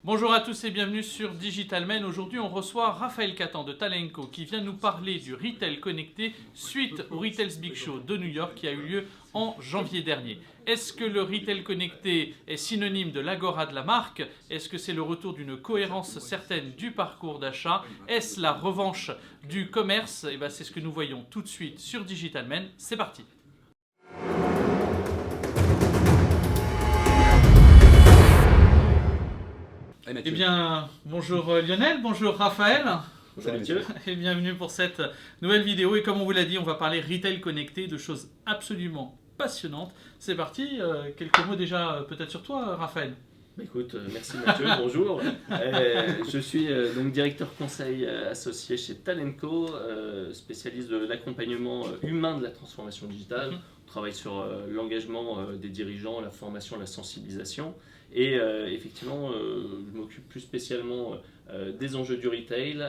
Bonjour à tous et bienvenue sur Digitalmen. Aujourd'hui, on reçoit Raphaël Catan de Talenco qui vient nous parler du retail connecté suite au Retail's Big Show de New York qui a eu lieu en janvier dernier. Est-ce que le retail connecté est synonyme de l'agora de la marque? Est-ce que c'est le retour d'une cohérence certaine du parcours d'achat? Est-ce la revanche du commerce? Et c'est ce que nous voyons tout de suite sur Digitalmen. C'est parti. Eh bien, bonjour Lionel, bonjour Raphaël. Salut Mathieu. Et bienvenue pour cette nouvelle vidéo. Et comme on vous l'a dit, on va parler retail connecté, de choses absolument passionnantes. C'est parti. Quelques mots déjà peut-être sur toi, Raphaël. Écoute, merci Mathieu, bonjour. Je suis donc directeur conseil associé chez Talenco, spécialiste de l'accompagnement humain de la transformation digitale. On travaille sur l'engagement des dirigeants, la formation, la sensibilisation. Et effectivement, je m'occupe plus spécialement des enjeux du retail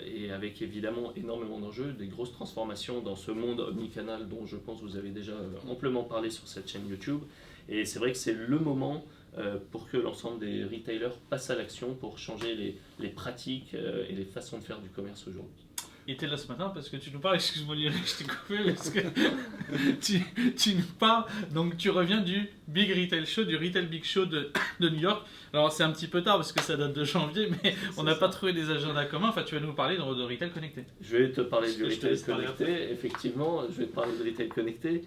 et avec évidemment énormément d'enjeux, des grosses transformations dans ce monde omnicanal dont je pense que vous avez déjà amplement parlé sur cette chaîne YouTube. Et c'est vrai que c'est le moment pour que l'ensemble des retailers passent à l'action pour changer les pratiques et les façons de faire du commerce aujourd'hui. Il était là ce matin parce que tu nous parles, excuse-moi Lionel, je t'ai coupé parce que tu nous parles, donc tu reviens du Big Retail Show, du Retail Big Show de New York. Alors c'est un petit peu tard parce que ça date de janvier, mais on n'a pas trouvé des agendas communs. Enfin, tu vas nous parler de retail connecté. Je vais te parler du retail connecté, effectivement, je vais te parler de retail connecté.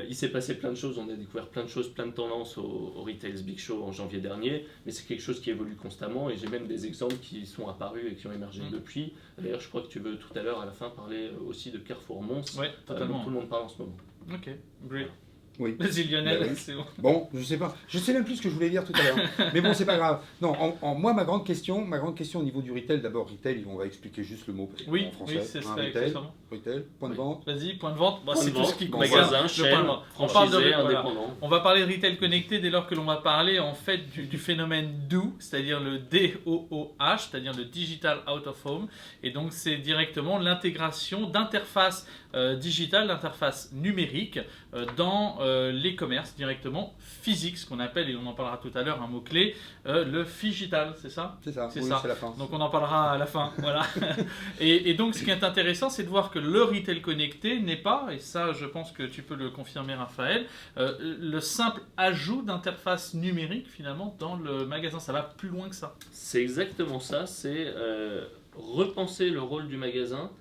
Il s'est passé plein de choses, on a découvert plein de choses, plein de tendances au Retail's Big Show en janvier dernier, mais c'est quelque chose qui évolue constamment et j'ai même des exemples qui sont apparus et qui ont émergé depuis. D'ailleurs, je crois que tu veux tout à l'heure, à la fin, parler aussi de Carrefour Mons, ouais, totalement. dont tout le monde parle en ce moment. Ok, great. Oui. Vas-y Lionel, Ben oui. c'est bon. Bon, je sais pas. Je sais même plus ce que je voulais dire tout à l'heure. Mais bon, c'est pas grave. Non, moi, ma grande question au niveau du retail, d'abord, retail, on va expliquer juste le mot parce que Oui, en français. oui, c'est ça, exactement. Retail, point de vente. Vas-y, point de vente. C'est tout ce qui magasin, chaîne, franchisé, indépendant. On va parler de retail connecté dès lors que l'on va parler en fait du phénomène DOOH, c'est-à-dire le DOOH, c'est-à-dire le Digital Out of Home. Et donc, c'est directement l'intégration d'interfaces digitales, d'interfaces numériques dans les commerces directement physiques, ce qu'on appelle, et on en parlera tout à l'heure, un mot-clé, le figital, c'est ça? C'est ça, c'est oui, ça. C'est la fin. Donc on en parlera à la fin, voilà. Et donc ce qui est intéressant, c'est de voir que le retail connecté n'est pas, et ça je pense que tu peux le confirmer Raphaël, le simple ajout d'interface numérique finalement dans le magasin, ça va plus loin que ça. C'est exactement ça, c'est repenser le rôle du magasin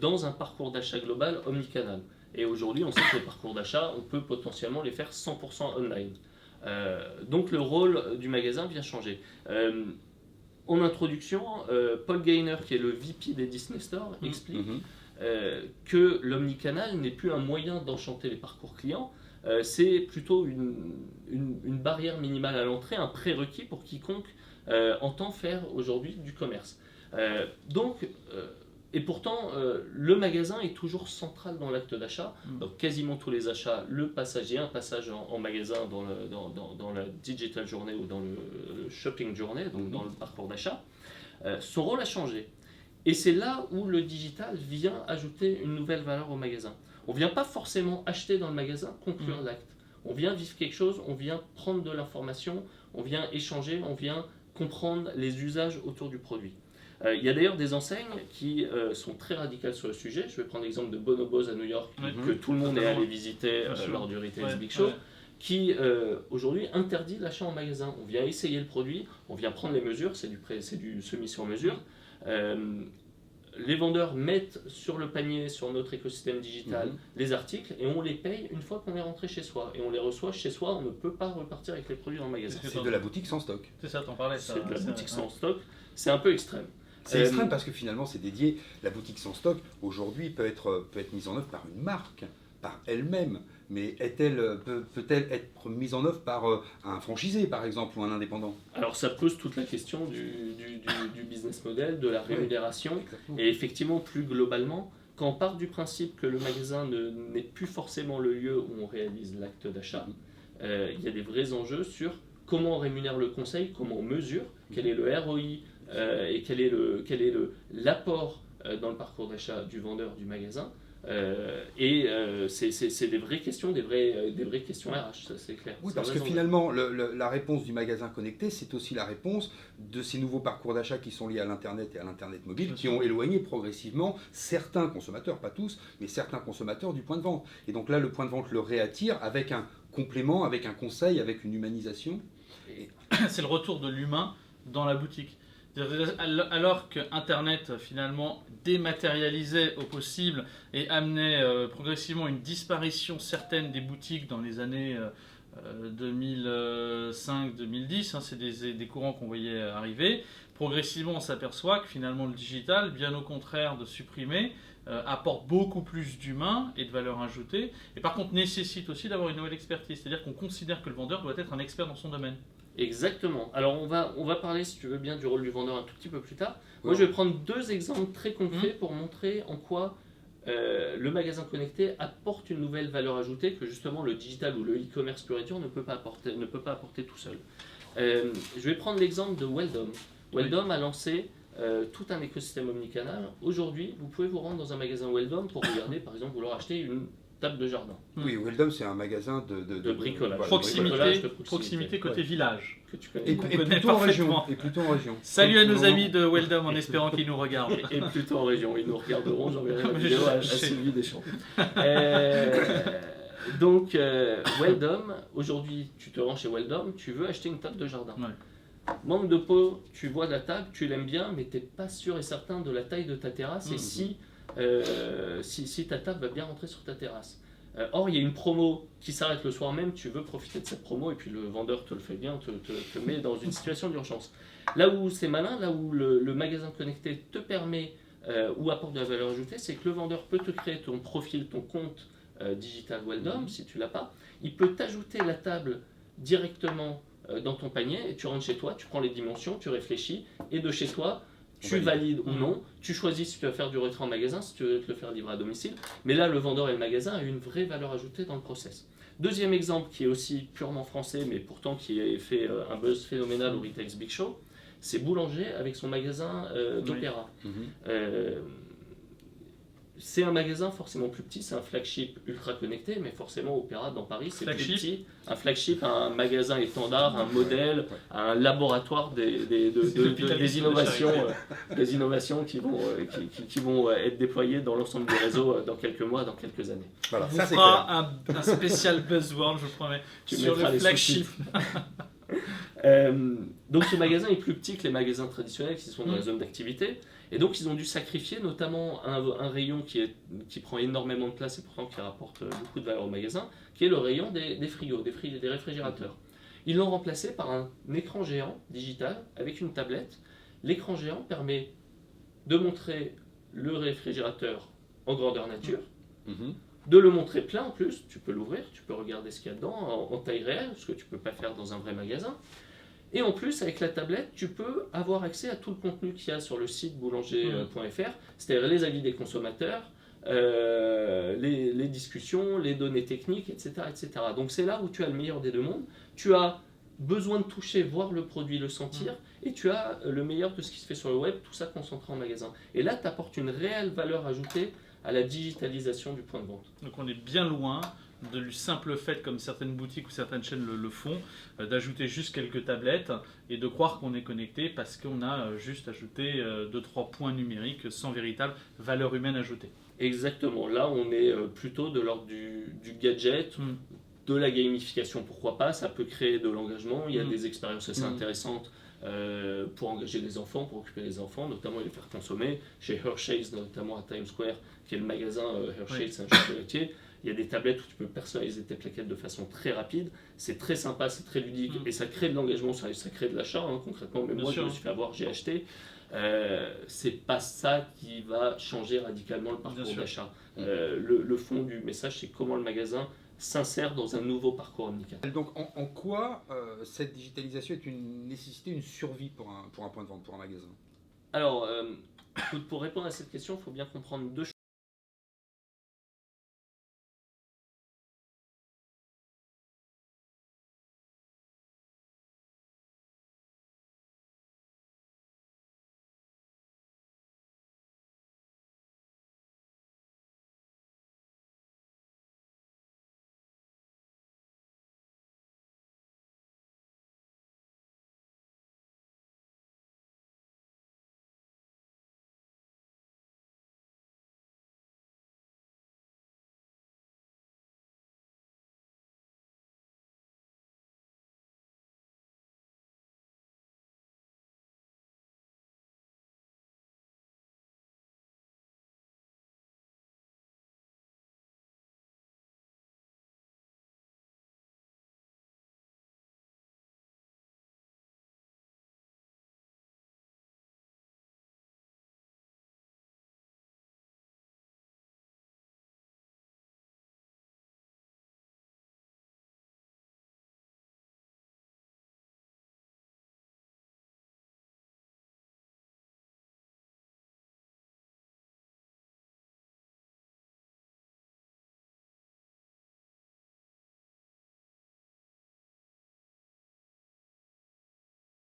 dans un parcours d'achat global omnicanal. Et aujourd'hui, on sait que les parcours d'achat, on peut potentiellement les faire 100% online. Donc le rôle du magasin vient changer. En introduction, Paul Gaynor, qui est le VP des Disney Store, explique que l'omnicanal n'est plus un moyen d'enchanter les parcours clients, c'est plutôt une barrière minimale à l'entrée, un prérequis pour quiconque entend faire aujourd'hui du commerce. Et pourtant, le magasin est toujours central dans l'acte d'achat. Donc, quasiment tous les achats, le passage, il y a un passage en magasin dans la digital journée ou dans le shopping journée, donc dans le parcours d'achat. Son rôle a changé. Et c'est là où le digital vient ajouter une nouvelle valeur au magasin. On ne vient pas forcément acheter dans le magasin, conclure l'acte. On vient vivre quelque chose, on vient prendre de l'information, on vient échanger, on vient comprendre les usages autour du produit. Il y a d'ailleurs des enseignes qui sont très radicales sur le sujet. Je vais prendre l'exemple de Bonobos à New York, que tout le monde est allé visiter lors du Retail's Big Show, qui aujourd'hui interdit l'achat en magasin. On vient essayer le produit, on vient prendre les mesures, c'est du semi-sur-mesure. Les vendeurs mettent sur le panier, sur notre écosystème digital, les articles et on les paye une fois qu'on est rentré chez soi. Et on les reçoit chez soi, on ne peut pas repartir avec les produits dans le magasin. C'est de la boutique sans stock. C'est ça, t'en parlais. C'est de la boutique sans stock. C'est un peu extrême. C'est extrême parce que finalement c'est dédié. La boutique sans stock aujourd'hui peut être mise en œuvre par une marque, par elle-même. Mais peut-elle être mise en œuvre par un franchisé par exemple ou un indépendant? Alors ça pose toute la question du business model, de la rémunération. Exactement. Et effectivement plus globalement, quand on part du principe que le magasin n'est plus forcément le lieu où on réalise l'acte d'achat, il y a des vrais enjeux sur comment on rémunère le conseil, comment on mesure, quel est le ROI, et quel est l'apport dans le parcours d'achat du vendeur du magasin C'est des vraies questions, des vraies questions RH, ça c'est clair. Oui, C'est parce que raison. finalement, la réponse du magasin connecté, c'est aussi la réponse de ces nouveaux parcours d'achat qui sont liés à l'Internet et à l'Internet mobile, qui ont éloigné progressivement certains consommateurs, pas tous, mais certains consommateurs du point de vente. Et donc là, le point de vente le réattire avec un complément, avec un conseil, avec une humanisation. C'est le retour de l'humain dans la boutique. Alors que Internet finalement dématérialisait au possible et amenait progressivement une disparition certaine des boutiques dans les années 2005-2010, hein, c'est des courants qu'on voyait arriver. Progressivement, on s'aperçoit que finalement le digital, bien au contraire de supprimer, apporte beaucoup plus d'humain et de valeur ajoutée. Et par contre, nécessite aussi d'avoir une nouvelle expertise. C'est-à-dire qu'on considère que le vendeur doit être un expert dans son domaine. Exactement. Alors on va parler, si tu veux bien, du rôle du vendeur un tout petit peu plus tard. Ouais. Moi, je vais prendre deux exemples très concrets pour montrer en quoi le magasin connecté apporte une nouvelle valeur ajoutée que justement le digital ou le e-commerce pur et dur ne peut pas apporter tout seul. Je vais prendre l'exemple de Weldom. Weldom a lancé tout un écosystème omnicanal. Aujourd'hui, vous pouvez vous rendre dans un magasin Weldom pour regarder, par exemple, vouloir acheter une table de jardin. Oui, Weldom, c'est un magasin de bricolage. voilà, Proximité côté village. Que tu connais. Et connaît plutôt en région. parfaitement. Et plutôt en région. Salut à nos amis de Weldom en espérant qu'ils nous regardent. Et plutôt en région, ils nous regarderont, j'enverrai la Mais vidéo à je- Sylvie Deschamps. Donc, Weldom, aujourd'hui, tu te rends chez Weldom, tu veux acheter une table de jardin. Ouais. Manque de peau, tu vois la table, tu l'aimes bien, mais tu n'es pas sûr et certain de la taille de ta terrasse et si ta table va bien rentrer sur ta terrasse. Or, il y a une promo qui s'arrête le soir même, tu veux profiter de cette promo et puis le vendeur te le fait bien, te met dans une situation d'urgence. Là où c'est malin, là où le magasin connecté te permet ou apporte de la valeur ajoutée, c'est que le vendeur peut te créer ton profil, ton compte digital Weldom, si tu ne l'as pas. Il peut t'ajouter la table directement dans ton panier et tu rentres chez toi, tu prends les dimensions, tu réfléchis et de chez toi, tu valides ou non, tu choisis si tu vas faire du retrait en magasin, si tu veux te le faire livrer à domicile. Mais là, le vendeur et le magasin ont une vraie valeur ajoutée dans le process. Deuxième exemple qui est aussi purement français, mais pourtant qui a fait un buzz phénoménal au Retail's Big Show, c'est Boulanger avec son magasin d'Opéra. C'est un magasin forcément plus petit, c'est un flagship ultra connecté, mais forcément Opéra dans Paris c'est plus petit. Un flagship, un magasin étendard, un modèle, un laboratoire des innovations qui vont être déployées dans l'ensemble du réseau dans quelques mois, dans quelques années. Voilà, On ça c'est fera un spécial buzzword, je promets, Tu sur mettras le les flagship. Donc ce magasin est plus petit que les magasins traditionnels qui sont dans la zone d'activité. Et donc ils ont dû sacrifier notamment un rayon qui prend énormément de place et pourtant qui rapporte beaucoup de valeur au magasin, qui est le rayon des frigos, des réfrigérateurs. Ils l'ont remplacé par un écran géant digital avec une tablette. L'écran géant permet de montrer le réfrigérateur en grandeur nature, de le montrer plein en plus, tu peux l'ouvrir, tu peux regarder ce qu'il y a dedans en taille réelle, ce que tu ne peux pas faire dans un vrai magasin. Et en plus, avec la tablette, tu peux avoir accès à tout le contenu qu'il y a sur le site boulanger.fr, c'est-à-dire les avis des consommateurs, les discussions, les données techniques, etc., etc. Donc c'est là où tu as le meilleur des deux mondes. Tu as besoin de toucher, voir le produit, le sentir, et tu as le meilleur de ce qui se fait sur le web, tout ça concentré en magasin. Et là, tu apportes une réelle valeur ajoutée à la digitalisation du point de vente. Donc on est bien loin du simple fait, comme certaines boutiques ou certaines chaînes le font, d'ajouter juste quelques tablettes et de croire qu'on est connecté parce qu'on a juste ajouté 2-3 points numériques sans véritable valeur humaine ajoutée. Exactement, là on est plutôt de l'ordre du gadget, de la gamification, pourquoi pas, ça peut créer de l'engagement, il y a des expériences assez intéressantes pour engager les enfants, pour occuper les enfants, notamment et les faire consommer. Chez Hershey's, notamment à Times Square, qui est le magasin Hershey's, c'est un chocolatier, il y a des tablettes où tu peux personnaliser tes plaquettes de façon très rapide, c'est très sympa, c'est très ludique et ça crée de l'engagement, ça crée de l'achat concrètement, mais moi je me suis fait avoir, j'ai acheté. C'est pas ça qui va changer radicalement le parcours d'achat. Le fond du message, c'est comment le magasin s'insère dans un nouveau parcours omnicanal. Donc en quoi cette digitalisation est une nécessité, une survie pour un point de vente, pour un magasin? Alors, pour répondre à cette question, il faut bien comprendre deux choses.